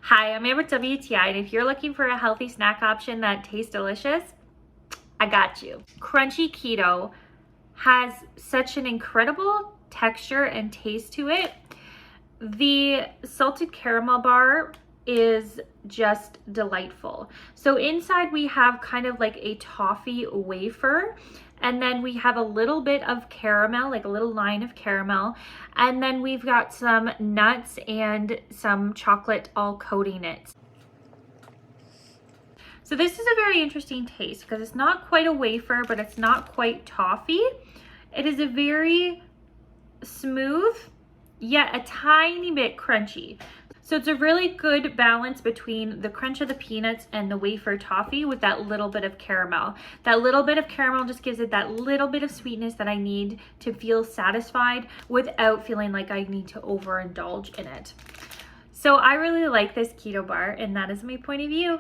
Hi, I'm Amber WTI, and if you're looking for a healthy snack option that tastes delicious, I got you. Crunchy Keto has such an incredible texture and taste to it. The salted caramel bar is just delightful. So inside we have kind of like a toffee wafer, and then we have a little bit of caramel, like a little line of caramel, and then we've got some nuts and some chocolate all coating it. So this is a very interesting taste because it's not quite a wafer, but it's not quite toffee. It is a very smooth, yet a tiny bit crunchy. So it's a really good balance between the crunch of the peanuts and the wafer toffee with that little bit of caramel. That little bit of caramel just gives it that little bit of sweetness that I need to feel satisfied without feeling like I need to overindulge in it. So I really like this keto bar, and that is my point of view.